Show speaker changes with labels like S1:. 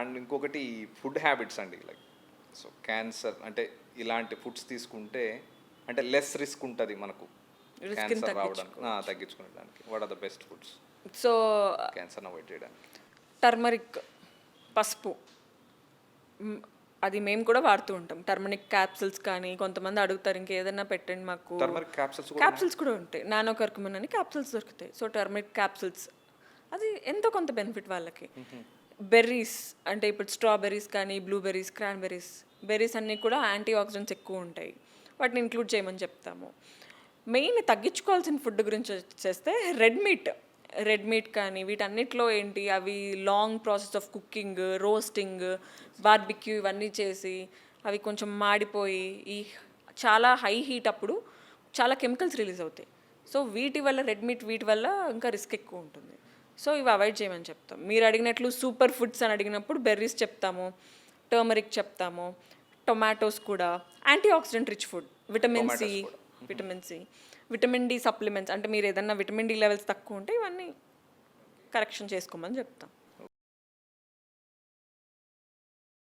S1: And ఇంకొకటి food habits అండి, like so cancer అంటే ఇలాంటి ఫుడ్స్ తీసుకుంటే అంటే లెస్ రిస్క్ ఉంటుంది మనకు క్యాన్సర్ రావడానికి, తగ్గించుకోవడానికి. What are the best foods
S2: so
S1: క్యాన్సర్ని అవాయిడ్ చేయడానికి?
S2: టర్మరిక్, పసుపు, అది మేము కూడా వాడుతూ ఉంటాం. టర్మరిక్ క్యాప్సిల్స్ కానీ, కొంతమంది అడుగుతారు ఇంకేదైనా పెట్టండి మాకు.
S1: టర్మరిక్
S2: క్యాప్సిల్స్ కూడా ఉంటాయి, నానో కర్కుమిన్ అని క్యాప్సిల్స్ దొరుకుతాయి. సో టర్మరిక్ క్యాప్సిల్స్ అది ఎంతో కొంత బెనిఫిట్ వాళ్ళకి. బెర్రీస్ అంటే ఇప్పుడు స్ట్రాబెర్రీస్ కానీ, బ్లూబెర్రీస్, క్రాన్బెర్రీస్, బెర్రీస్ అన్నీ కూడా యాంటీ ఆక్సిడెంట్స్ ఎక్కువ ఉంటాయి, వాటిని ఇంక్లూడ్ చేయమని చెప్తాము. మెయిన్ తగ్గించుకోవాల్సిన ఫుడ్ గురించి వచ్చేస్తే రెడ్ మీట్ కానీ వీటన్నిటిలో ఏంటి, అవి long process of cooking, roasting, barbecue ఇవన్నీ చేసి అవి కొంచెం మాడిపోయి ఈ చాలా హై హీట్ అప్పుడు చాలా కెమికల్స్ రిలీజ్ అవుతాయి. సో వీటి వల్ల వీటి వల్ల ఇంకా రిస్క్ ఎక్కువ ఉంటుంది. సో ఇవి అవాయిడ్ చేయమని చెప్తాం. మీరు అడిగినట్లు సూపర్ ఫుడ్స్ అని అడిగినప్పుడు బెర్రీస్ చెప్తాము, టర్మరిక్ చెప్తాము, టొమాటోస్ కూడా antioxidant rich food. Vitamin C, vitamin D supplements, అంటే మీరు ఏదన్నా విటమిన్ డి లెవెల్స్ తక్కువ ఉంటే ఇవన్నీ కరెక్షన్ చేసుకోమని చెప్తాం.